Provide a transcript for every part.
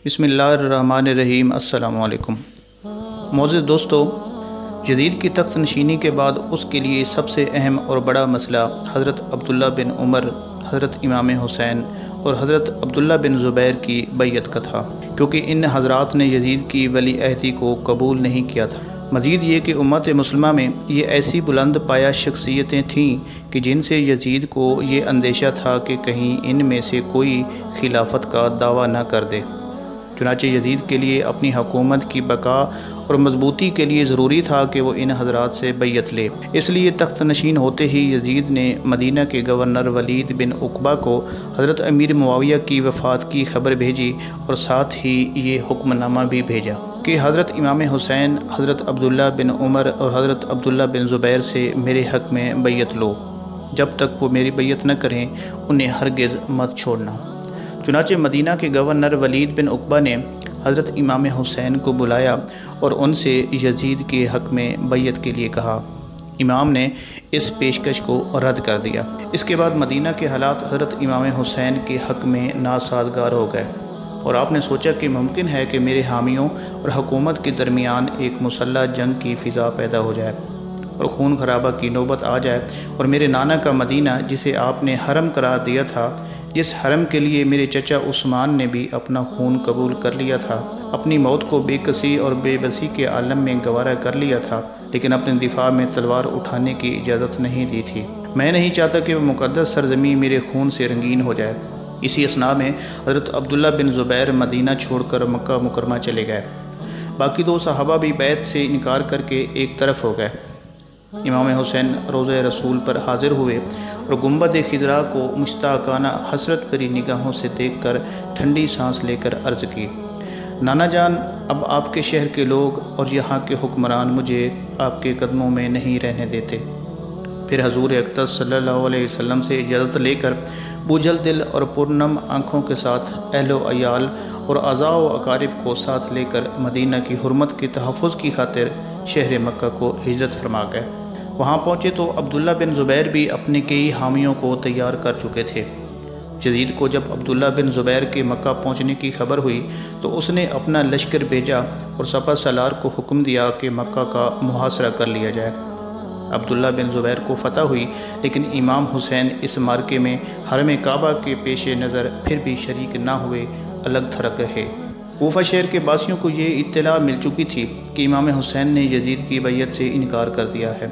بسم اللہ الرحمن الرحیم۔ السلام علیکم معزز دوستو، یزید کی تخت نشینی کے بعد اس کے لیے سب سے اہم اور بڑا مسئلہ حضرت عبداللہ بن عمر، حضرت امام حسین اور حضرت عبداللہ بن زبیر کی بیعت کا تھا، کیونکہ ان حضرات نے یزید کی ولی عہدی کو قبول نہیں کیا تھا۔ مزید یہ کہ امت مسلمہ میں یہ ایسی بلند پایہ شخصیتیں تھیں کہ جن سے یزید کو یہ اندیشہ تھا کہ کہیں ان میں سے کوئی خلافت کا دعویٰ نہ کر دے۔ چنانچہ یزید کے لیے اپنی حکومت کی بقا اور مضبوطی کے لیے ضروری تھا کہ وہ ان حضرات سے بیعت لے۔ اس لیے تخت نشین ہوتے ہی یزید نے مدینہ کے گورنر ولید بن عقبہ کو حضرت امیر معاویہ کی وفات کی خبر بھیجی اور ساتھ ہی یہ حکم نامہ بھی بھیجا کہ حضرت امام حسین، حضرت عبداللہ بن عمر اور حضرت عبداللہ بن زبیر سے میرے حق میں بیعت لو۔ جب تک وہ میری بیعت نہ کریں انہیں ہرگز مت چھوڑنا۔ چنانچہ مدینہ کے گورنر ولید بن عقبہ نے حضرت امام حسین کو بلایا اور ان سے یزید کے حق میں بیعت کے لیے کہا۔ امام نے اس پیشکش کو رد کر دیا۔ اس کے بعد مدینہ کے حالات حضرت امام حسین کے حق میں ناسازگار ہو گئے اور آپ نے سوچا کہ ممکن ہے کہ میرے حامیوں اور حکومت کے درمیان ایک مسلح جنگ کی فضا پیدا ہو جائے اور خون خرابہ کی نوبت آ جائے، اور میرے نانا کا مدینہ جسے آپ نے حرم قرار دیا تھا، جس حرم کے لیے میرے چچا عثمان نے بھی اپنا خون قبول کر لیا تھا، اپنی موت کو بے کسی اور بے بسی کے عالم میں گوارا کر لیا تھا، لیکن اپنے دفاع میں تلوار اٹھانے کی اجازت نہیں دی تھی۔ میں نہیں چاہتا کہ وہ مقدس سرزمین میرے خون سے رنگین ہو جائے۔ اسی اثناء میں حضرت عبداللہ بن زبیر مدینہ چھوڑ کر مکہ مکرمہ چلے گئے۔ باقی دو صحابہ بھی بیعت سے انکار کر کے ایک طرف ہو گئے۔ امام حسین روضہ رسول پر حاضر ہوئے اور گنبد خضرا کو مشتاقانہ حسرت بھری نگاہوں سے دیکھ کر ٹھنڈی سانس لے کر عرض کی، نانا جان، اب آپ کے شہر کے لوگ اور یہاں کے حکمران مجھے آپ کے قدموں میں نہیں رہنے دیتے۔ پھر حضور اقدس صلی اللہ علیہ وسلم سے اجازت لے کر بوجھل دل اور پرنم آنکھوں کے ساتھ اہل و عیال اور اعزاء و اقارب کو ساتھ لے کر مدینہ کی حرمت کے تحفظ کی خاطر شہر مکہ کو ہجرت فرما گئے۔ وہاں پہنچے تو عبداللہ بن زبیر بھی اپنے کئی حامیوں کو تیار کر چکے تھے۔ یزید کو جب عبداللہ بن زبیر کے مکہ پہنچنے کی خبر ہوئی تو اس نے اپنا لشکر بھیجا اور سپہ سالار کو حکم دیا کہ مکہ کا محاصرہ کر لیا جائے۔ عبداللہ بن زبیر کو فتح ہوئی، لیکن امام حسین اس معرکے میں حرم کعبہ کے پیش نظر پھر بھی شریک نہ ہوئے، الگ تھلگ رہے۔ کوفہ شہر کے باسیوں کو یہ اطلاع مل چکی تھی کہ امام حسین نے یزید کی بیعت سے انکار کر دیا ہے،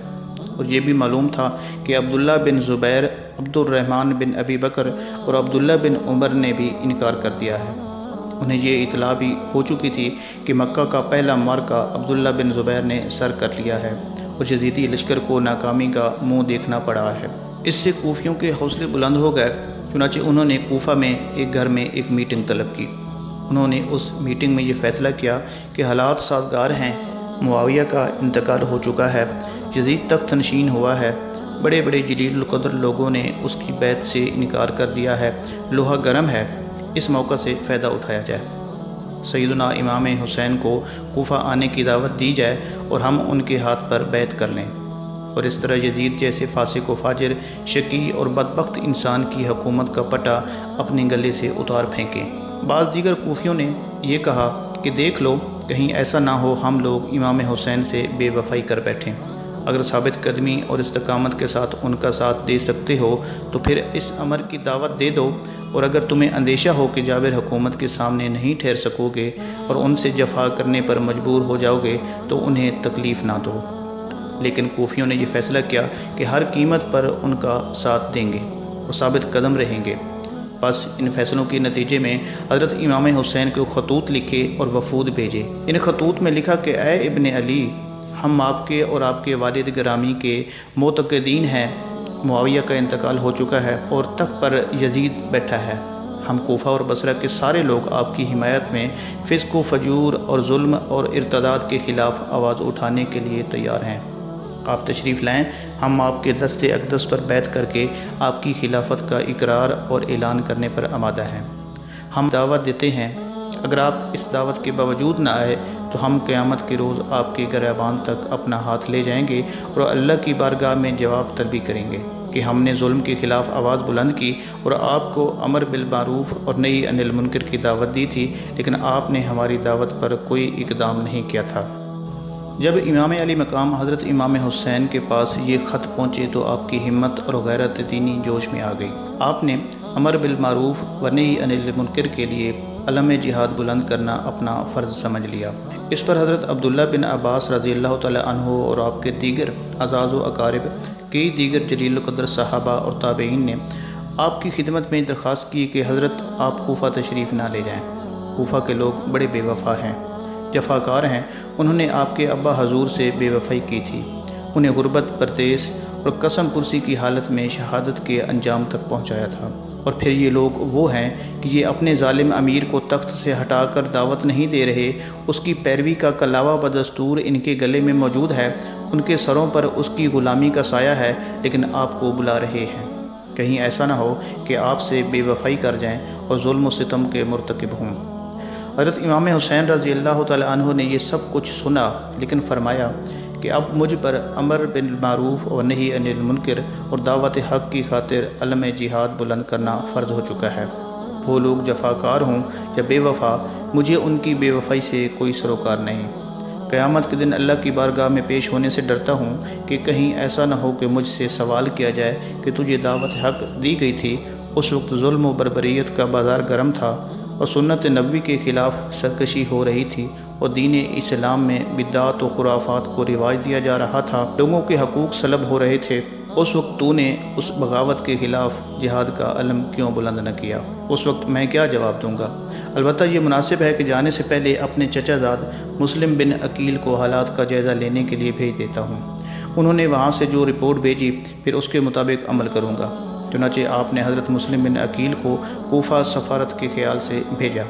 اور یہ بھی معلوم تھا کہ عبداللہ بن زبیر، عبد الرحمن بن ابی بکر اور عبداللہ بن عمر نے بھی انکار کر دیا ہے۔ انہیں یہ اطلاع بھی ہو چکی تھی کہ مکہ کا پہلا معرکہ عبداللہ بن زبیر نے سر کر لیا ہے اور یزیدی لشکر کو ناکامی کا منہ دیکھنا پڑا ہے۔ اس سے کوفیوں کے حوصلے بلند ہو گئے۔ چنانچہ انہوں نے کوفہ میں ایک گھر میں ایک میٹنگ طلب کی۔ انہوں نے اس میٹنگ میں یہ فیصلہ کیا کہ حالات سازگار ہیں، معاویہ کا انتقال ہو چکا ہے، یزید تخت نشین ہوا ہے، بڑے بڑے جلیل القدر لوگوں نے اس کی بیعت سے انکار کر دیا ہے، لوہا گرم ہے، اس موقع سے فائدہ اٹھایا جائے، سیدنا امام حسین کو کوفہ آنے کی دعوت دی جائے اور ہم ان کے ہاتھ پر بیعت کر لیں، اور اس طرح یزید جیسے فاسق و فاجر، شقی اور بدبخت انسان کی حکومت کا پٹا اپنے گلے سے اتار پھینکیں۔ بعض دیگر کوفیوں نے یہ کہا کہ دیکھ لو، کہیں ایسا نہ ہو ہم لوگ امام حسین سے بے وفائی کر بیٹھیں۔ اگر ثابت قدمی اور استقامت کے ساتھ ان کا ساتھ دے سکتے ہو تو پھر اس امر کی دعوت دے دو، اور اگر تمہیں اندیشہ ہو کہ جابر حکومت کے سامنے نہیں ٹھہر سکو گے اور ان سے جفا کرنے پر مجبور ہو جاؤ گے تو انہیں تکلیف نہ دو۔ لیکن کوفیوں نے یہ فیصلہ کیا کہ ہر قیمت پر ان کا ساتھ دیں گے اور ثابت قدم رہیں گے۔ بس ان فیصلوں کے نتیجے میں حضرت امام حسین کو خطوط لکھے اور وفود بھیجے۔ ان خطوط میں لکھا کہ اے ابن علی، ہم آپ کے اور آپ کے والد گرامی کے معتقدین ہیں، معاویہ کا انتقال ہو چکا ہے اور تخت پر یزید بیٹھا ہے۔ ہم کوفہ اور بصرہ کے سارے لوگ آپ کی حمایت میں فسق و فجور اور ظلم اور ارتداد کے خلاف آواز اٹھانے کے لیے تیار ہیں۔ آپ تشریف لائیں، ہم آپ کے دست اقدس پر بیعت کر کے آپ کی خلافت کا اقرار اور اعلان کرنے پر آمادہ ہیں۔ ہم دعوت دیتے ہیں، اگر آپ اس دعوت کے باوجود نہ آئے تو ہم قیامت کے روز آپ کے گریبان تک اپنا ہاتھ لے جائیں گے اور اللہ کی بارگاہ میں جواب طلبی کریں گے۔ کہ ہم نے ظلم کے خلاف آواز بلند کی اور آپ کو امر بالمعروف اور نہی عن المنکر کی دعوت دی تھی، لیکن آپ نے ہماری دعوت پر کوئی اقدام نہیں کیا تھا۔ جب امام علی مقام حضرت امام حسین کے پاس یہ خط پہنچے تو آپ کی ہمت اور غیرت دینی جوش میں آ گئی۔ آپ نے امر بالمعروف و نہی عن المنکر کے لیے علم جہاد بلند کرنا اپنا فرض سمجھ لیا۔ اس پر حضرت عبداللہ بن عباس رضی اللہ تعالی عنہ اور آپ کے دیگر اعزاز و اقارب، کئی دیگر جلیل القدر صحابہ اور تابعین نے آپ کی خدمت میں درخواست کی کہ حضرت آپ کوفہ تشریف نہ لے جائیں۔ کوفہ کے لوگ بڑے بے وفا ہیں، جفاکار ہیں، انہوں نے آپ کے ابا حضور سے بے وفائی کی تھی، انہیں غربت، پردیس اور قسم پرسی کی حالت میں شہادت کے انجام تک پہنچایا تھا، اور پھر یہ لوگ وہ ہیں کہ یہ اپنے ظالم امیر کو تخت سے ہٹا کر دعوت نہیں دے رہے، اس کی پیروی کا کلاوہ بدستور ان کے گلے میں موجود ہے، ان کے سروں پر اس کی غلامی کا سایہ ہے، لیکن آپ کو بلا رہے ہیں۔ کہیں ایسا نہ ہو کہ آپ سے بے وفائی کر جائیں اور ظلم و ستم کے مرتکب ہوں۔ حضرت امام حسین رضی اللہ تعالی عنہ نے یہ سب کچھ سنا، لیکن فرمایا کہ اب مجھ پر امر بالمعروف اور نہی عن المنکر اور دعوت حق کی خاطر علم جہاد بلند کرنا فرض ہو چکا ہے۔ وہ لوگ جفاکار ہوں یا بے وفا، مجھے ان کی بے وفائی سے کوئی سروکار نہیں۔ قیامت کے دن اللہ کی بارگاہ میں پیش ہونے سے ڈرتا ہوں کہ کہیں ایسا نہ ہو کہ مجھ سے سوال کیا جائے کہ تجھے دعوت حق دی گئی تھی، اس وقت ظلم و بربریت کا بازار گرم تھا اور سنت نبوی کے خلاف سرکشی ہو رہی تھی، اور دین اسلام میں بدعات و خرافات کو رواج دیا جا رہا تھا، لوگوں کے حقوق سلب ہو رہے تھے۔ اس وقت تو نے اس بغاوت کے خلاف جہاد کا علم کیوں بلند نہ کیا؟ اس وقت میں کیا جواب دوں گا؟ البتہ یہ مناسب ہے کہ جانے سے پہلے اپنے چچا زاد مسلم بن عقیل کو حالات کا جائزہ لینے کے لیے بھیج دیتا ہوں۔ انہوں نے وہاں سے جو رپورٹ بھیجی پھر اس کے مطابق عمل کروں گا۔ چنانچہ آپ نے حضرت مسلم بن عقیل کو کوفہ سفارت کے خیال سے بھیجا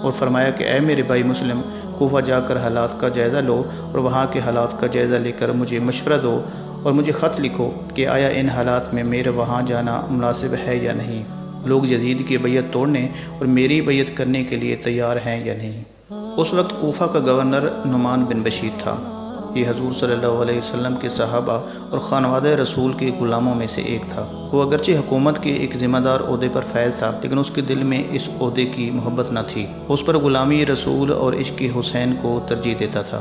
اور فرمایا کہ اے میرے بھائی مسلم، کوفہ جا کر حالات کا جائزہ لو اور وہاں کے حالات کا جائزہ لے کر مجھے مشورہ دو اور مجھے خط لکھو کہ آیا ان حالات میں میرے وہاں جانا مناسب ہے یا نہیں، لوگ یزید کی بیعت توڑنے اور میری بیعت کرنے کے لیے تیار ہیں یا نہیں۔ اس وقت کوفہ کا گورنر نعمان بن بشیر تھا۔ یہ حضور صلی اللہ علیہ وسلم کے صحابہ اور خانوادہ رسول کے غلاموں میں سے ایک تھا۔ وہ اگرچہ حکومت کے ایک ذمہ دار عہدے پر فائز تھا، لیکن اس کے دل میں اس عہدے کی محبت نہ تھی، اس پر غلامی رسول اور عشق حسین کو ترجیح دیتا تھا،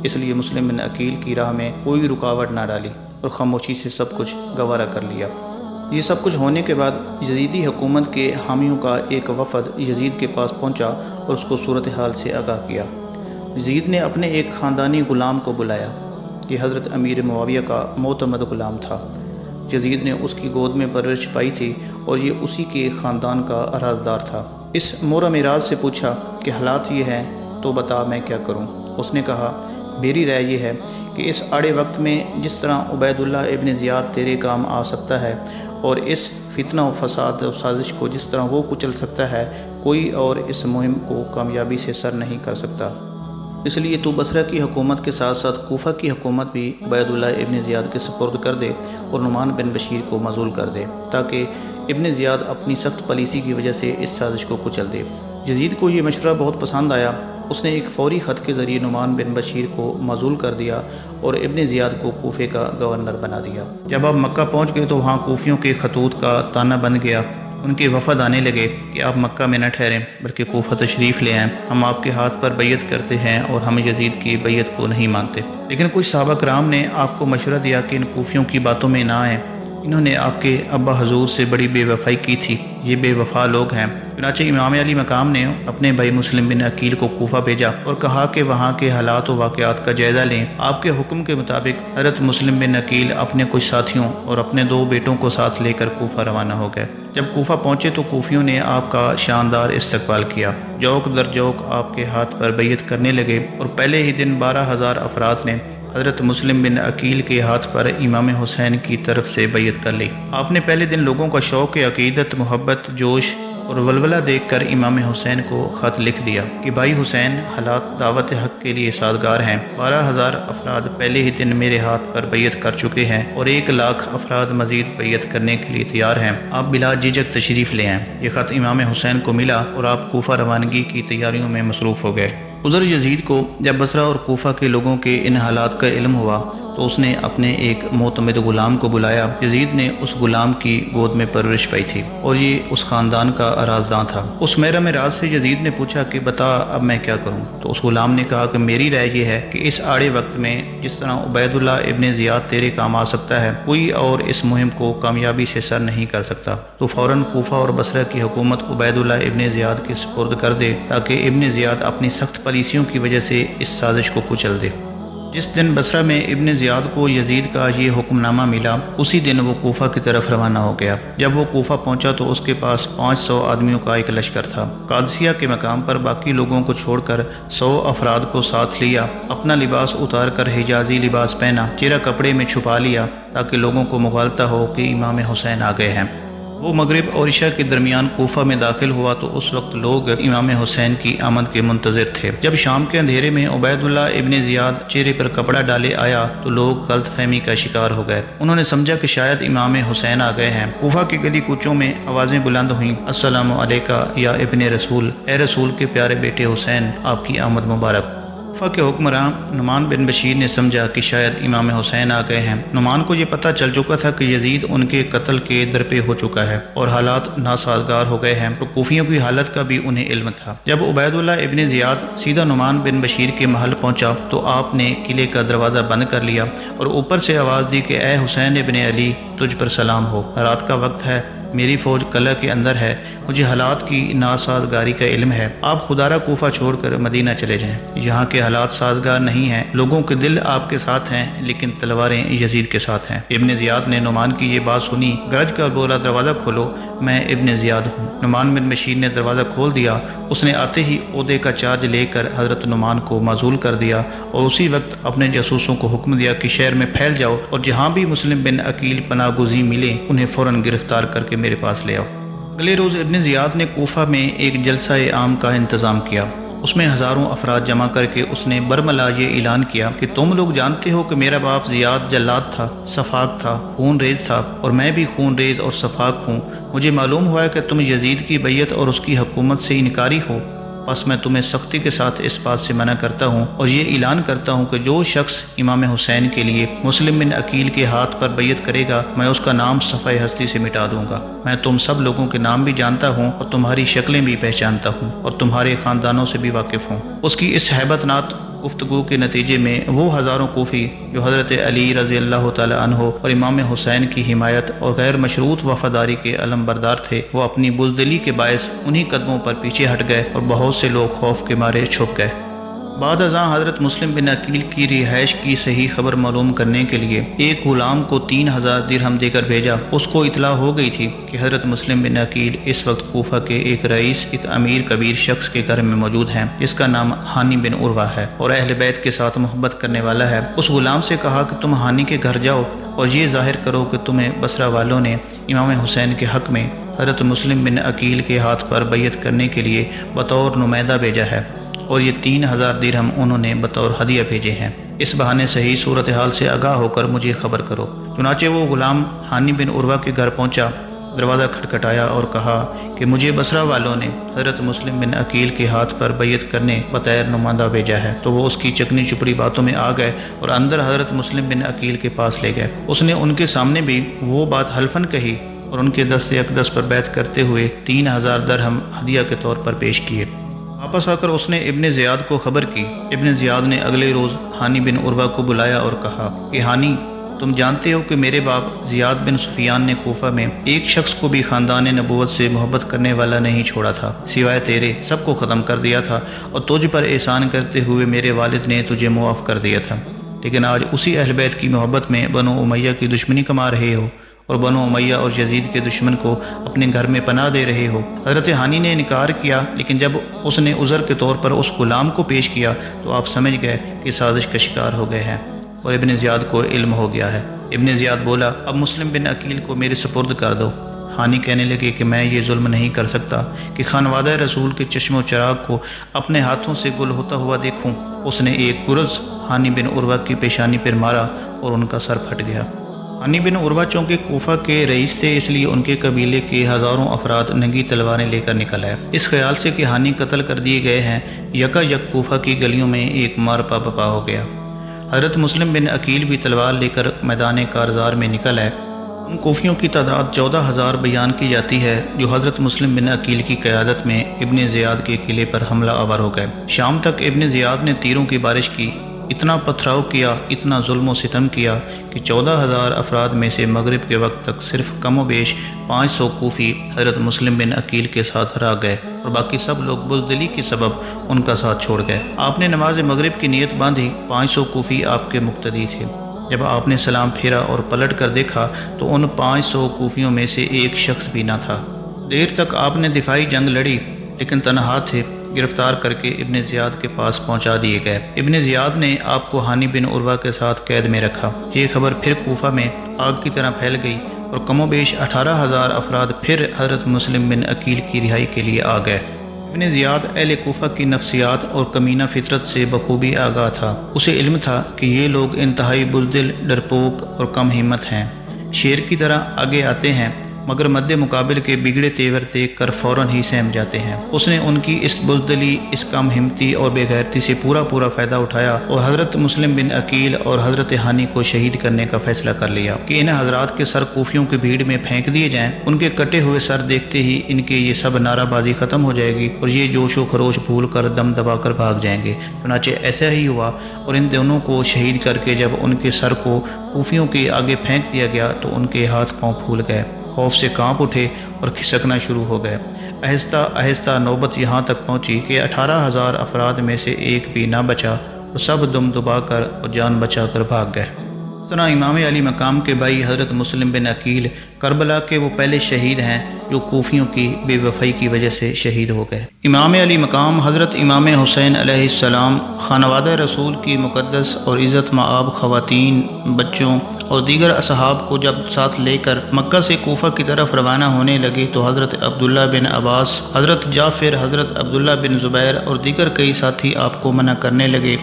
اس لیے مسلم بن عقیل کی راہ میں کوئی رکاوٹ نہ ڈالی اور خاموشی سے سب کچھ گوارا کر لیا۔ یہ سب کچھ ہونے کے بعد یزیدی حکومت کے حامیوں کا ایک وفد یزید کے پاس پہنچا اور اس کو صورتحال سے آگاہ کیا۔ یزید نے اپنے ایک خاندانی غلام کو بلایا، یہ حضرت امیر معاویہ کا معتمد غلام تھا۔ یزید نے اس کی گود میں پرورش پائی تھی اور یہ اسی کے خاندان کا رازدار تھا۔ اس مورم راز سے پوچھا کہ حالات یہ ہیں تو بتا میں کیا کروں۔ اس نے کہا میری رائے یہ ہے کہ اس آڑے وقت میں جس طرح عبید اللہ ابن زیاد تیرے کام آ سکتا ہے اور اس فتنہ و فساد و سازش کو جس طرح وہ کچل سکتا ہے، کوئی اور اس مہم کو کامیابی سے سر نہیں کر سکتا۔ اس لیے تو بصرہ کی حکومت کے ساتھ ساتھ کوفہ کی حکومت بھی عبید اللہ ابن زیاد کے سپرد کر دے اور نعمان بن بشیر کو معزول کر دے، تاکہ ابن زیاد اپنی سخت پالیسی کی وجہ سے اس سازش کو کچل دے۔ یزید کو یہ مشورہ بہت پسند آیا، اس نے ایک فوری خط کے ذریعے نعمان بن بشیر کو معزول کر دیا اور ابن زیاد کو کوفے کا گورنر بنا دیا۔ جب آپ مکہ پہنچ گئے تو وہاں کوفیوں کے خطوط کا تانا بن گیا، ان کے وفد آنے لگے کہ آپ مکہ میں نہ ٹھہریں بلکہ کوفہ تشریف لے آئیں، ہم آپ کے ہاتھ پر بیعت کرتے ہیں اور ہم یزید کی بیعت کو نہیں مانتے۔ لیکن کچھ صحابہ کرام نے آپ کو مشورہ دیا کہ ان کوفیوں کی باتوں میں نہ آئیں، انہوں نے آپ کے ابا حضور سے بڑی بے وفائی کی تھی، یہ بے وفا لوگ ہیں۔ چنانچہ امام علی مقام نے اپنے بھائی مسلم بن عقیل کو کوفہ بھیجا اور کہا کہ وہاں کے حالات و واقعات کا جائزہ لیں۔ آپ کے حکم کے مطابق حضرت مسلم بن عقیل اپنے کچھ ساتھیوں اور اپنے 2 بیٹوں کو ساتھ لے کر کوفہ روانہ ہو گئے۔ جب کوفہ پہنچے تو کوفیوں نے آپ کا شاندار استقبال کیا، جوک در جوک آپ کے ہاتھ پر بیعت کرنے لگے اور پہلے ہی دن 12,000 افراد نے حضرت مسلم بن عقیل کے ہاتھ پر امام حسین کی طرف سے بیعت کر لی۔ آپ نے پہلے دن لوگوں کا شوق عقیدت، محبت، جوش اور ولولہ دیکھ کر امام حسین کو خط لکھ دیا کہ بھائی حسین، حالات دعوت حق کے لیے سازگار ہیں، 12,000 افراد پہلے ہی دن میرے ہاتھ پر بیعت کر چکے ہیں اور 1,00,000 افراد مزید بیعت کرنے کے لیے تیار ہیں، آپ بلا جھجک تشریف لے آئیں۔ یہ خط امام حسین کو ملا اور آپ کوفہ روانگی کی تیاریوں میں مصروف ہو گئے۔ ادھر یزید کو جب بصرہ اور کوفہ کے لوگوں کے ان حالات کا علم ہوا تو اس نے اپنے ایک معتمد غلام کو بلایا۔ یزید نے اس غلام کی گود میں پرورش پائی تھی اور یہ اس خاندان کا رازداں تھا۔ اس محرم راز سے یزید نے پوچھا کہ بتا اب میں کیا کروں؟ تو اس غلام نے کہا کہ میری رائے یہ ہے کہ اس آڑے وقت میں جس طرح عبید اللہ ابن زیاد تیرے کام آ سکتا ہے، کوئی اور اس مہم کو کامیابی سے سر نہیں کر سکتا۔ تو فوراً کوفہ اور بصرہ کی حکومت عبید اللہ ابن زیاد کے سپرد کر دے تاکہ ابن زیاد اپنی سخت پالیسیوں کی وجہ سے اس سازش کو کچل دے۔ جس دن بصرہ میں ابن زیاد کو یزید کا یہ حکم نامہ ملا، اسی دن وہ کوفہ کی طرف روانہ ہو گیا۔ جب وہ کوفہ پہنچا تو اس کے پاس 500 آدمیوں کا ایک لشکر تھا۔ قادسیہ کے مقام پر باقی لوگوں کو چھوڑ کر 100 افراد کو ساتھ لیا، اپنا لباس اتار کر حجازی لباس پہنا، چہرہ کپڑے میں چھپا لیا تاکہ لوگوں کو مغالطہ ہو کہ امام حسین آ گئے ہیں۔ وہ مغرب اور عشاء کے درمیان کوفہ میں داخل ہوا تو اس وقت لوگ امام حسین کی آمد کے منتظر تھے۔ جب شام کے اندھیرے میں عبید اللہ ابن زیاد چہرے پر کپڑا ڈالے آیا تو لوگ غلط فہمی کا شکار ہو گئے۔ انہوں نے سمجھا کہ شاید امام حسین آ گئے ہیں۔ کوفہ کی گلی کوچوں میں آوازیں بلند ہوئیں، السلام علیکہ یا ابن رسول، اے رسول کے پیارے بیٹے حسین، آپ کی آمد مبارک۔ کوفہ کے حکمراں نعمان بن بشیر نے سمجھا کہ شاید امام حسین آ گئے ہیں۔ نعمان کو یہ پتہ چل چکا تھا کہ یزید ان کے قتل کے درپے ہو چکا ہے اور حالات ناسازگار ہو گئے ہیں، تو کوفیوں کی حالت کا بھی انہیں علم تھا۔ جب عبید اللہ ابن زیاد سیدھا نعمان بن بشیر کے محل پہنچا تو آپ نے قلعے کا دروازہ بند کر لیا اور اوپر سے آواز دی کہ اے حسین ابن علی، تجھ پر سلام ہو، رات کا وقت ہے، میری فوج قلعہ کے اندر ہے، مجھے حالات کی ناسازگاری کا علم ہے، آپ خدارہ کوفہ چھوڑ کر مدینہ چلے جائیں، یہاں کے حالات سازگار نہیں ہیں، لوگوں کے دل آپ کے ساتھ ہیں لیکن تلواریں یزید کے ساتھ ہیں۔ ابن زیاد نے نعمان کی یہ بات سنی، گرج کر بولا دروازہ کھولو، میں ابن زیاد ہوں۔ نعمان بن بشیر نے دروازہ کھول دیا، اس نے آتے ہی عہدے کا چارج لے کر حضرت نعمان کو معزول کر دیا اور اسی وقت اپنے جاسوسوں کو حکم دیا کہ شہر میں پھیل جاؤ اور جہاں بھی مسلم بن عقیل پناہ گزین ملے انہیں فوراً گرفتار کر کے میرے پاس لے آؤ۔ اگلے روز ابن زیاد نے کوفہ میں ایک جلسہ عام کا انتظام کیا۔ اس میں ہزاروں افراد جمع کر کے اس نے برملا یہ اعلان کیا کہ تم لوگ جانتے ہو کہ میرا باپ زیاد جلاد تھا، سفاک تھا، خون ریز تھا اور میں بھی خون ریز اور سفاک ہوں۔ مجھے معلوم ہوا ہے کہ تم یزید کی بیعت اور اس کی حکومت سے انکاری ہو، بس میں تمہیں سختی کے ساتھ اس بات سے منع کرتا ہوں اور یہ اعلان کرتا ہوں کہ جو شخص امام حسین کے لیے مسلم بن عقیل کے ہاتھ پر بیعت کرے گا میں اس کا نام صفحہ ہستی سے مٹا دوں گا۔ میں تم سب لوگوں کے نام بھی جانتا ہوں اور تمہاری شکلیں بھی پہچانتا ہوں اور تمہارے خاندانوں سے بھی واقف ہوں۔ اس کی اس ہیبت ناک گفتگو کے نتیجے میں وہ ہزاروں کوفی جو حضرت علی رضی اللہ تعالی عنہ اور امام حسین کی حمایت اور غیر مشروط وفاداری کے علم بردار تھے، وہ اپنی بزدلی کے باعث انہی قدموں پر پیچھے ہٹ گئے اور بہت سے لوگ خوف کے مارے چھپ گئے۔ بعد ازاں حضرت مسلم بن عقیل کی رہائش کی صحیح خبر معلوم کرنے کے لیے ایک غلام کو 3000 درہم دے کر بھیجا۔ اس کو اطلاع ہو گئی تھی کہ حضرت مسلم بن عقیل اس وقت کوفہ کے ایک رئیس، ایک امیر کبیر شخص کے گھر میں موجود ہیں جس کا نام ہانی بن عروہ ہے اور اہل بیت کے ساتھ محبت کرنے والا ہے۔ اس غلام سے کہا کہ تم ہانی کے گھر جاؤ اور یہ ظاہر کرو کہ تمہیں بصرہ والوں نے امام حسین کے حق میں حضرت مسلم بن عقیل کے ہاتھ پر بیعت کرنے کے لیے بطور نمائندہ بھیجا ہے اور یہ 3000 درہم انہوں نے بطور ہدیہ بھیجے ہیں۔ اس بہانے صحیح صورتحال سے آگاہ ہو کر مجھے خبر کرو۔ چنانچہ وہ غلام ہانی بن عروہ کے گھر پہنچا، دروازہ کھٹکھٹایا اور کہا کہ مجھے بصرہ والوں نے حضرت مسلم بن عقیل کے ہاتھ پر بیعت کرنے بطور نمائندہ بھیجا ہے۔ تو وہ اس کی چکنی چپڑی باتوں میں آ گئے اور اندر حضرت مسلم بن عقیل کے پاس لے گئے۔ اس نے ان کے سامنے بھی وہ بات حلفاً کہی اور ان کے دست اقدس پر بیعت کرتے ہوئے 3000 درہم ہدیہ کے طور پر پیش کیے۔ واپس آ کر اس نے ابن زیاد کو خبر کی۔ ابن زیاد نے اگلے روز ہانی بن عروہ کو بلایا اور کہا کہ ہانی، تم جانتے ہو کہ میرے باپ زیاد بن سفیان نے کوفہ میں ایک شخص کو بھی خاندان نبوت سے محبت کرنے والا نہیں چھوڑا تھا، سوائے تیرے سب کو ختم کر دیا تھا اور تجھ پر احسان کرتے ہوئے میرے والد نے تجھے معاف کر دیا تھا، لیکن آج اسی اہل بیت کی محبت میں بنو امیہ کی دشمنی کما رہے ہو اور بنو امیہ اور یزید کے دشمن کو اپنے گھر میں پناہ دے رہے ہو۔ حضرت ہانی نے انکار کیا، لیکن جب اس نے عذر کے طور پر اس غلام کو پیش کیا تو آپ سمجھ گئے کہ سازش کا شکار ہو گئے ہیں اور ابن زیاد کو علم ہو گیا ہے۔ ابن زیاد بولا، اب مسلم بن عقیل کو میرے سپرد کر دو۔ ہانی کہنے لگے کہ میں یہ ظلم نہیں کر سکتا کہ خانوادہ رسول کے چشم و چراغ کو اپنے ہاتھوں سے گل ہوتا ہوا دیکھوں۔ اس نے ایک گرز ہانی بن عروہ کی پیشانی پر مارا اور ان کا سر پھٹ گیا۔ ہانی بن عروہ چونکہ کوفہ کے رئیس تھے اس لیے ان کے قبیلے کے ہزاروں افراد ننگی تلواریں لے کر نکل آئے۔ اس خیال سے کہ ہانی قتل کر دیے گئے ہیں، یکا یک کوفہ کی گلیوں میں ایک مارپا بپا ہو گیا۔ حضرت مسلم بن عقیل بھی تلوار لے کر میدان کارزار میں نکل آئے۔ ان کوفیوں کی تعداد 14,000 بیان کی جاتی ہے جو حضرت مسلم بن عقیل کی قیادت میں ابن زیاد کے قلعے پر حملہ آور ہو گئے۔ شام تک ابن زیاد نے تیروں کی بارش کی، اتنا پتھراؤ کیا، اتنا ظلم و ستم کیا کہ 14,000 افراد میں سے مغرب کے وقت تک صرف کم و بیش 500 کوفی حضرت مسلم بن عقیل کے ساتھ ہرا گئے اور باقی سب لوگ بزدلی کے سبب ان کا ساتھ چھوڑ گئے۔ آپ نے نماز مغرب کی نیت باندھی، 500 کوفی آپ کے مقتدی تھے۔ جب آپ نے سلام پھیرا اور پلٹ کر دیکھا تو ان 500 کوفیوں میں سے ایک شخص بھی نہ تھا۔ دیر تک آپ نے دفاعی جنگ لڑی لیکن تنہا تھے، گرفتار کر کے ابن زیاد کے پاس پہنچا دیے گئے۔ ابن زیاد نے آپ کو ہانی بن عروہ کے ساتھ قید میں رکھا۔ یہ خبر پھر کوفہ میں آگ کی طرح پھیل گئی اور کم و بیش 18,000 افراد پھر حضرت مسلم بن عقیل کی رہائی کے لیے آ گئے۔ ابن زیاد اہل کوفہ کی نفسیات اور کمینہ فطرت سے بخوبی آگاہ تھا۔ اسے علم تھا کہ یہ لوگ انتہائی بزدل، ڈرپوک اور کم ہمت ہیں، شیر کی طرح آگے آتے ہیں مگر مد مقابل کے بگڑے تیور دیکھ کر فوراً ہی سہم جاتے ہیں۔ اس نے ان کی اس بزدلی، اس کم ہمتی اور بے غیرتی سے پورا فائدہ اٹھایا اور حضرت مسلم بن عقیل اور حضرت ہانی کو شہید کرنے کا فیصلہ کر لیا کہ ان حضرات کے سر کوفیوں کی بھیڑ میں پھینک دیے جائیں۔ ان کے کٹے ہوئے سر دیکھتے ہی ان کے یہ سب نعرہ بازی ختم ہو جائے گی اور یہ جوش و خروش بھول کر دم دبا کر بھاگ جائیں گے۔ چنانچہ ایسا ہی ہوا اور ان دونوں کو شہید کر کے جب ان کے سر کو کوفیوں کے آگے پھینک دیا گیا تو ان کے ہاتھ پاؤں پھول گئے، خوف سے کانپ اٹھے اور کھسکنا شروع ہو گئے۔ آہستہ آہستہ نوبت یہاں تک پہنچی کہ 18,000 افراد میں سے ایک بھی نہ بچا اور سب دم دبا کر اور جان بچا کر بھاگ گئے۔ اس طرح امام علی مقام کے بھائی حضرت مسلم بن عقیل کربلا کے وہ پہلے شہید ہیں جو کوفیوں کی بے وفائی کی وجہ سے شہید ہو گئے۔ امام علی مقام حضرت امام حسین علیہ السلام خانوادہ رسول کی مقدس اور عزت مآب خواتین، بچوں اور دیگر اصحاب کو جب ساتھ لے کر مکہ سے کوفہ کی طرف روانہ ہونے لگے تو حضرت عبداللہ بن عباس، حضرت جعفر، حضرت عبداللہ بن زبیر اور دیگر کئی ساتھی آپ کو منع کرنے لگے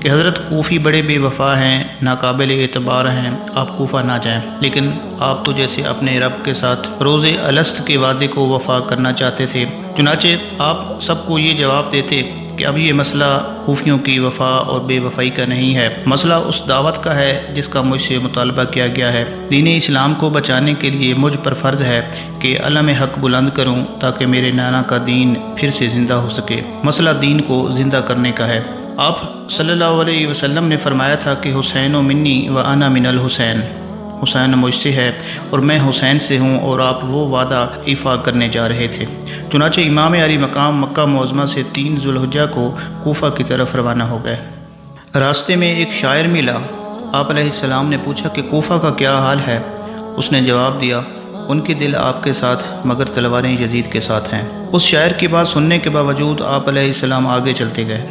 کہ حضرت کوفی بڑے بے وفا ہیں، ناقابل اعتبار ہیں، آپ کوفہ نہ جائیں۔ لیکن آپ تو جیسے اپنے رب کے ساتھ روز الست کے وعدے کو وفا کرنا چاہتے تھے، چنانچہ آپ سب کو یہ جواب دیتے کہ اب یہ مسئلہ کوفیوں کی وفا اور بے وفائی کا نہیں ہے، مسئلہ اس دعوت کا ہے جس کا مجھ سے مطالبہ کیا گیا ہے۔ دین اسلام کو بچانے کے لیے مجھ پر فرض ہے کہ علم حق بلند کروں تاکہ میرے نانا کا دین پھر سے زندہ ہو سکے۔ مسئلہ دین کو زندہ کرنے کا ہے۔ آپ صلی اللہ علیہ وسلم نے فرمایا تھا کہ حسین و منی و انا من الحسین، حسین مجھ سے ہے اور میں حسین سے ہوں، اور آپ وہ وعدہ ایفا کرنے جا رہے تھے۔ چنانچہ امام علی مقام مکہ معظمہ سے 3 ذوالحجہ کو کوفہ کی طرف روانہ ہو گئے۔ راستے میں ایک شاعر ملا۔ آپ علیہ السلام نے پوچھا کہ کوفہ کا کیا حال ہے؟ اس نے جواب دیا، ان کے دل آپ کے ساتھ مگر تلواریں یزید کے ساتھ ہیں۔ اس شاعر کی بات سننے کے باوجود آپ علیہ السلام آگے چلتے گئے۔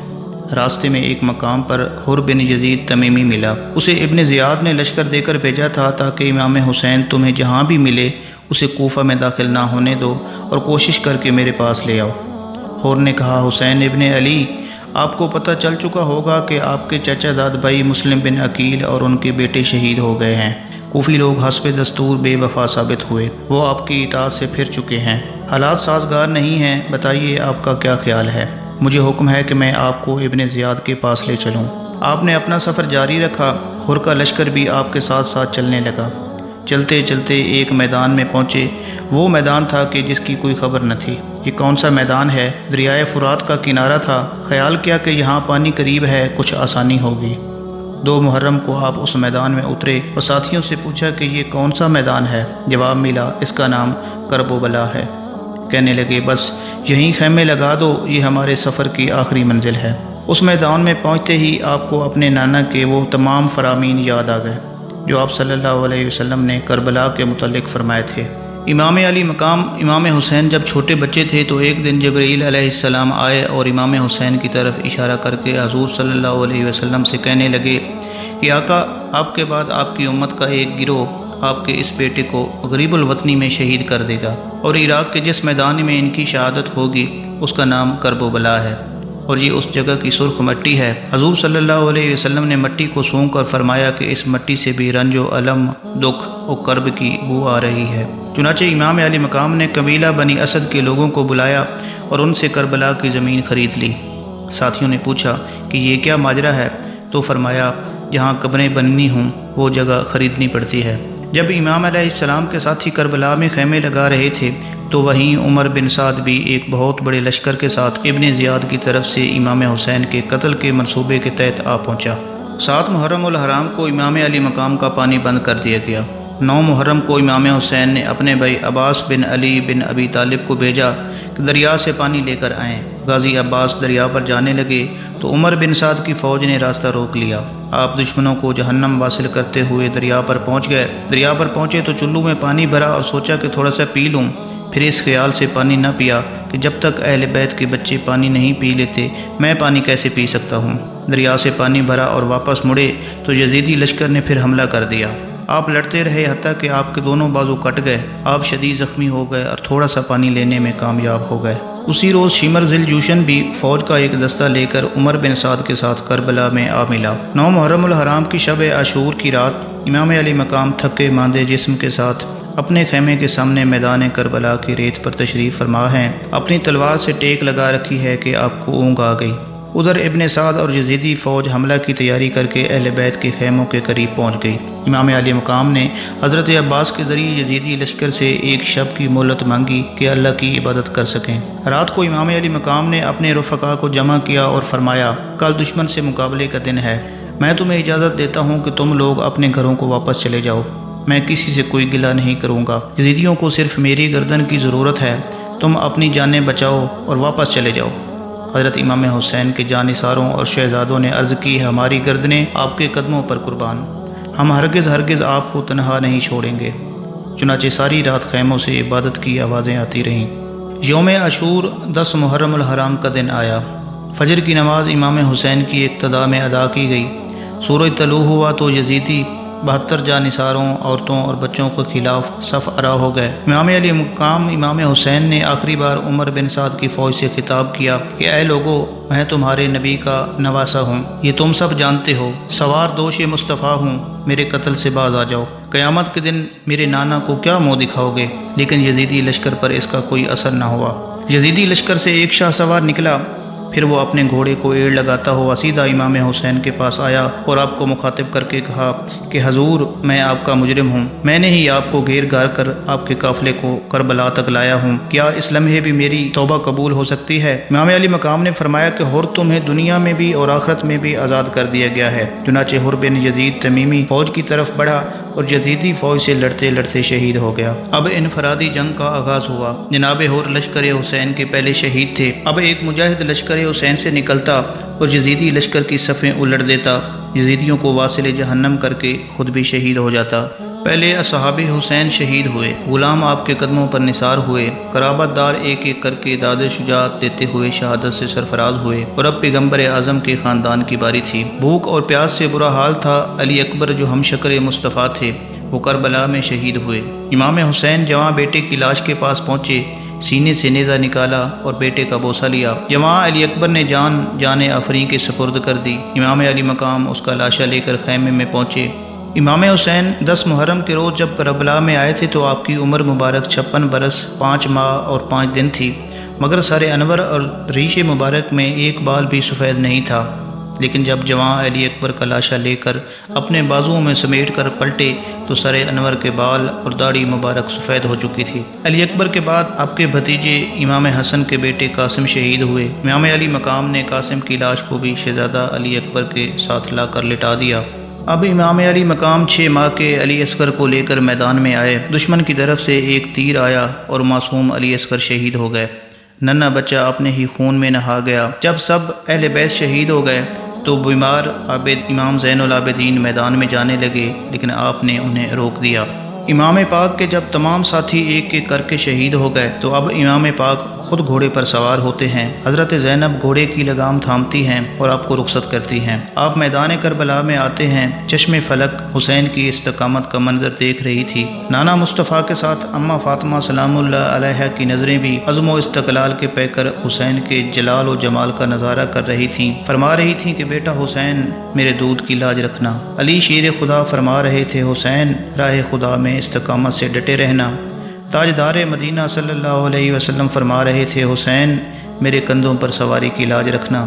راستے میں ایک مقام پر حر بن یزید تمیمی ملا۔ اسے ابن زیاد نے لشکر دے کر بھیجا تھا تاکہ امام حسین تمہیں جہاں بھی ملے اسے کوفہ میں داخل نہ ہونے دو اور کوشش کر کے میرے پاس لے آؤ۔ حر نے کہا، حسین ابن علی، آپ کو پتہ چل چکا ہوگا کہ آپ کے چچا داد بھائی مسلم بن عقیل اور ان کے بیٹے شہید ہو گئے ہیں۔ کوفی لوگ حسب دستور بے وفا ثابت ہوئے، وہ آپ کی اطاعت سے پھر چکے ہیں، حالات سازگار نہیں ہیں، بتائیے آپ کا کیا خیال ہے؟ مجھے حکم ہے کہ میں آپ کو ابن زیاد کے پاس لے چلوں۔ آپ نے اپنا سفر جاری رکھا، حر کا لشکر بھی آپ کے ساتھ ساتھ چلنے لگا۔ چلتے چلتے ایک میدان میں پہنچے، وہ میدان تھا کہ جس کی کوئی خبر نہ تھی۔ یہ کون سا میدان ہے؟ دریائے فرات کا کنارہ تھا۔ خیال کیا کہ یہاں پانی قریب ہے، کچھ آسانی ہوگی۔ 2 محرم کو آپ اس میدان میں اترے اور ساتھیوں سے پوچھا کہ یہ کون سا میدان ہے؟ جواب ملا، اس کا نام کرب و بلا ہے۔ کہنے لگے، بس یہیں خیمے لگا دو، یہ ہمارے سفر کی آخری منزل ہے۔ اس میدان میں پہنچتے ہی آپ کو اپنے نانا کے وہ تمام فرامین یاد آ گئے جو آپ صلی اللہ علیہ وسلم نے کربلا کے متعلق فرمائے تھے۔ امام علی مقام امام حسین جب چھوٹے بچے تھے تو ایک دن جبرائیل علیہ السلام آئے اور امام حسین کی طرف اشارہ کر کے حضور صلی اللہ علیہ وسلم سے کہنے لگے کہ آقا، آپ کے بعد آپ کی امت کا ایک گروہ آپ کے اس بیٹے کو غریب الوطنی میں شہید کر دے گا، اور عراق کے جس میدان میں ان کی شہادت ہوگی اس کا نام کرب و بلا ہے، اور یہ اس جگہ کی سرخ مٹی ہے۔ حضور صلی اللہ علیہ وسلم نے مٹی کو سونگ کر فرمایا کہ اس مٹی سے بھی رنج و الم، دکھ و کرب کی بو آ رہی ہے۔ چنانچہ امام علی مقام نے قبیلہ بنی اسد کے لوگوں کو بلایا اور ان سے کربلا کی زمین خرید لی۔ ساتھیوں نے پوچھا کہ یہ کیا ماجرا ہے؟ تو فرمایا، جہاں قبریں بننی ہوں وہ جگہ خریدنی پڑتی ہے۔ جب امام علیہ السلام کے ساتھی کربلا میں خیمے لگا رہے تھے تو وہیں عمر بن سعد بھی ایک بہت بڑے لشکر کے ساتھ ابن زیاد کی طرف سے امام حسین کے قتل کے منصوبے کے تحت آ پہنچا۔ 7 محرم الحرام کو امام علی مقام کا پانی بند کر دیا گیا۔ 9 محرم کو امام حسین نے اپنے بھائی عباس بن علی بن ابی طالب کو بھیجا کہ دریا سے پانی لے کر آئیں۔ غازی عباس دریا پر جانے لگے تو عمر بن سعد کی فوج نے راستہ روک لیا۔ آپ دشمنوں کو جہنم واصل کرتے ہوئے دریا پر پہنچ گئے۔ دریا پر پہنچے تو چلو میں پانی بھرا اور سوچا کہ تھوڑا سا پی لوں، پھر اس خیال سے پانی نہ پیا کہ جب تک اہل بیت کے بچے پانی نہیں پی لیتے میں پانی کیسے پی سکتا ہوں۔ دریا سے پانی بھرا اور واپس مڑے تو یزیدی لشکر نے پھر حملہ کر دیا۔ آپ لڑتے رہے حتیٰ کہ آپ کے دونوں بازو کٹ گئے۔ آپ شدید زخمی ہو گئے اور تھوڑا سا پانی لینے میں کامیاب ہو گئے۔ اسی روز شمر ذی الجوشن بھی فوج کا ایک دستہ لے کر عمر بن سعد کے ساتھ کربلا میں آ ملا۔ 9 محرم الحرام کی شب عاشور کی رات امام علی مقام تھکے ماندے جسم کے ساتھ اپنے خیمے کے سامنے میدان کربلا کی ریت پر تشریف فرما ہیں۔ اپنی تلوار سے ٹیک لگا رکھی ہے کہ آپ کو اونگ آ گئی۔ ادھر ابن سعد اور یزیدی فوج حملہ کی تیاری کر کے اہل بیت کے خیموں کے قریب پہنچ گئی۔ امام علی مقام نے حضرت عباس کے ذریعے یزیدی لشکر سے ایک شب کی مہلت مانگی کہ اللہ کی عبادت کر سکیں۔ رات کو امام علی مقام نے اپنے رفقا کو جمع کیا اور فرمایا، کل دشمن سے مقابلے کا دن ہے، میں تمہیں اجازت دیتا ہوں کہ تم لوگ اپنے گھروں کو واپس چلے جاؤ، میں کسی سے کوئی گلہ نہیں کروں گا، یزیدیوں کو صرف میری گردن کی ضرورت ہے، تم اپنی جانیں بچاؤ اور واپس چلے جاؤ۔ حضرت امام حسین کے جانثاروں اور شہزادوں نے عرض کی، ہماری گردنیں آپ کے قدموں پر قربان، ہم ہرگز آپ کو تنہا نہیں چھوڑیں گے۔ چنانچہ ساری رات خیموں سے عبادت کی آوازیں آتی رہیں۔ یوم عاشور 10 محرم الحرام کا دن آیا۔ فجر کی نماز امام حسین کی اقتداء میں ادا کی گئی۔ سورج طلوع ہوا تو یزیدی 72 جانثاروں، عورتوں اور بچوں کے خلاف صف آرا ہو گئے۔ امام علی مقام امام حسین نے آخری بار عمر بن سعد کی فوج سے خطاب کیا کہ اے لوگو، میں تمہارے نبی کا نواسا ہوں، یہ تم سب جانتے ہو، سوار دوش مصطفیٰ ہوں، میرے قتل سے باز آ جاؤ۔ قیامت کے دن میرے نانا کو کیا منہ دکھاؤ گے؟ لیکن یزیدی لشکر پر اس کا کوئی اثر نہ ہوا۔ یزیدی لشکر سے ایک شاہ سوار نکلا، پھر وہ اپنے گھوڑے کو ایڑ لگاتا ہوا سیدھا امام حسین کے پاس آیا اور آپ کو مخاطب کر کے کہا کہ حضور، میں آپ کا مجرم ہوں، میں نے ہی آپ کو گھیر گھار کر آپ کے قافلے کو کربلا تک لایا ہوں، کیا اس لمحے بھی میری توبہ قبول ہو سکتی ہے؟ امام علی مقام نے فرمایا کہ حر تمہیں دنیا میں بھی اور آخرت میں بھی آزاد کر دیا گیا ہے۔ چنانچہ حر بن یزید تمیمی فوج کی طرف بڑھا اور یزیدی فوج سے لڑتے لڑتے شہید ہو گیا۔ اب انفرادی جنگ کا آغاز ہوا۔ جناب حر لشکر حسین کے پہلے شہید تھے۔ اب ایک مجاہد لشکر حسین سے نکلتا اور یزیدی لشکر کی صفیں الٹ دیتا، یزیدیوں کو واصل جہنم کر کے خود بھی شہید ہو جاتا۔ پہلے اصحاب حسین شہید ہوئے، غلام آپ کے قدموں پر نثار ہوئے، قرابت دار ایک ایک کر کے داد شجاعت دیتے ہوئے شہادت سے سرفراز ہوئے، اور اب پیغمبر اعظم کے خاندان کی باری تھی۔ بھوک اور پیاس سے برا حال تھا۔ علی اکبر جو ہم شکر مصطفیٰ تھے وہ کربلا میں شہید ہوئے۔ امام حسین جواں بیٹے کی لاش کے پاس پہنچے، سینے سے نیزہ نکالا اور بیٹے کا بوسہ لیا۔ جواں علی اکبر نے جان آفریں کے سپرد کر دی۔ امام علی مقام اس کا لاشہ لے کر خیمے میں پہنچے۔ امام حسین 10 محرم کے روز جب کربلا میں آئے تھے تو آپ کی عمر مبارک 56 برس 5 ماہ اور 5 دن تھی، مگر سر انور اور ریش مبارک میں ایک بال بھی سفید نہیں تھا۔ لیکن جب جواں علی اکبر کا لاشہ لے کر اپنے بازوؤں میں سمیٹ کر پلٹے تو سر انور کے بال اور داڑھی مبارک سفید ہو چکی تھی۔ علی اکبر کے بعد آپ کے بھتیجے امام حسن کے بیٹے قاسم شہید ہوئے۔ امام علی مقام نے قاسم کی لاش کو بھی شہزادہ علی اکبر کے ساتھ لا کر لٹا دیا۔ اب امام علی مقام 6 ماہ کے علی اصغر کو لے کر میدان میں آئے۔ دشمن کی طرف سے ایک تیر آیا اور معصوم علی اصغر شہید ہو گئے۔ ننھا بچہ اپنے ہی خون میں نہا گیا۔ جب سب اہل بیت شہید ہو گئے تو بیمار عابد امام زین العابدین میدان میں جانے لگے، لیکن آپ نے انہیں روک دیا۔ امام پاک کے جب تمام ساتھی ایک ایک کر کے شہید ہو گئے تو اب امام پاک خود گھوڑے پر سوار ہوتے ہیں۔ حضرت زینب گھوڑے کی لگام تھامتی ہیں اور آپ کو رخصت کرتی ہیں۔ آپ میدان کربلا میں آتے ہیں۔ چشم فلک حسین کی استقامت کا منظر دیکھ رہی تھی۔ نانا مصطفیٰ کے ساتھ اماں فاطمہ سلام اللہ علیہا کی نظریں بھی عزم و استقلال کے پیکر حسین کے جلال و جمال کا نظارہ کر رہی تھیں، فرما رہی تھیں کہ بیٹا حسین، میرے دودھ کی لاج رکھنا۔ علی شیر خدا فرما رہے تھے، حسین، راہ خدا میں استقامت سے ڈٹے رہنا۔ تاجدار مدینہ صلی اللہ علیہ وسلم فرما رہے تھے، حسین، میرے کندھوں پر سواری کی لاج رکھنا۔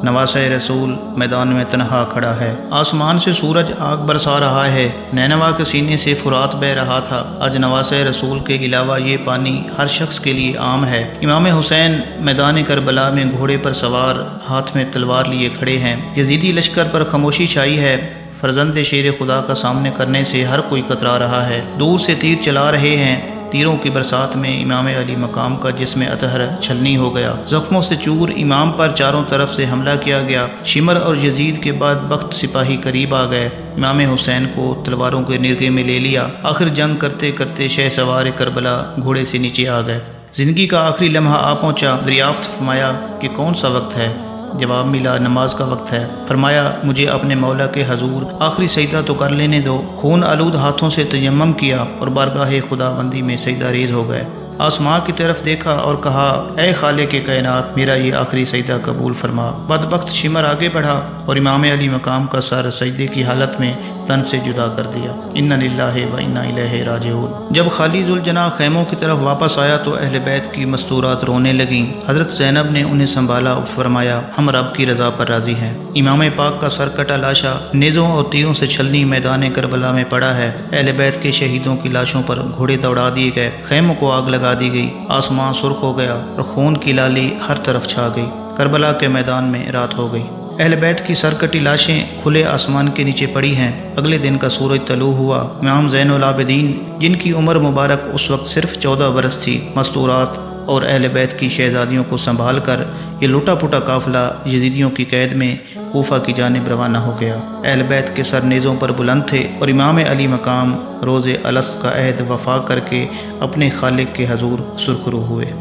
نواسہ رسول میدان میں تنہا کھڑا ہے۔ آسمان سے سورج آگ برسا رہا ہے، نینوا کے سینے سے فرات بہہ رہا تھا۔ آج نواسہ رسول کے علاوہ یہ پانی ہر شخص کے لیے عام ہے۔ امام حسین میدان کربلا میں گھوڑے پر سوار، ہاتھ میں تلوار لیے کھڑے ہیں۔ یزیدی لشکر پر خاموشی چھائی ہے۔ فرزند شیر خدا کا سامنے کرنے سے ہر کوئی کترا رہا ہے۔ دور سے تیر چلا رہے ہیں۔ تیروں کی برسات میں امام علی مقام کا جسم اطہر چھلنی ہو گیا۔ زخموں سے چور امام پر چاروں طرف سے حملہ کیا گیا۔ شمر اور یزید کے بعد بخت سپاہی قریب آ گئے۔ امام حسین کو تلواروں کے نرغے میں لے لیا۔ آخر جنگ کرتے کرتے شہ سوار کربلا گھوڑے سے نیچے آ گئے۔ زندگی کا آخری لمحہ آ پہنچا۔ دریافت فرمایا کہ کون سا وقت ہے؟ جواب ملا، نماز کا وقت ہے۔ فرمایا مجھے اپنے مولا کے حضور آخری سجدہ تو کر لینے دو۔ خون آلود ہاتھوں سے تیمم کیا اور بارگاہ خدا بندی میں سجدہ ریز ہو گئے۔ آسمان کی طرف دیکھا اور کہا، اے خالق کائنات، میرا یہ آخری سجدہ قبول فرما۔ بدبخت شمر آگے بڑھا اور امام علی مقام کا سر سجدے کی حالت میں تن سے جدا کر دیا۔ انا للہ و انا الیہ راجعون۔ جب خالی ذوالجناح خیموں کی طرف واپس آیا تو اہل بیت کی مستورات رونے لگیں۔ حضرت زینب نے انہیں سنبھالا اور فرمایا، ہم رب کی رضا پر راضی ہیں۔ امام پاک کا سر کٹا لاشا نیزوں اور تیروں سے چھلنی میدان کربلا میں پڑا ہے۔ اہل بیت کے شہیدوں کی لاشوں پر گھوڑے دوڑا دیے گئے، خیموں کو آگ لگا دی گئی، آسمان سرخ ہو گیا اور خون کی لالی ہر طرف چھا گئی۔ کربلا کے میدان میں رات ہو گئی۔ اہل بیت کی سرکٹی لاشیں کھلے آسمان کے نیچے پڑی ہیں۔ اگلے دن کا سورج طلوع ہوا۔ امام زین العابدین، جن کی عمر مبارک اس وقت صرف 14 برس تھی، مستورات اور اہل بیت کی شہزادیوں کو سنبھال کر یہ لوٹا پھوٹا قافلہ یزیدیوں کی قید میں کوفہ کی جانب روانہ ہو گیا۔ اہل بیت کے سر نیزوں پر بلند تھے اور امام علی مقام روز الست کا عہد وفا کر کے اپنے خالق کے حضور سرخرو ہوئے۔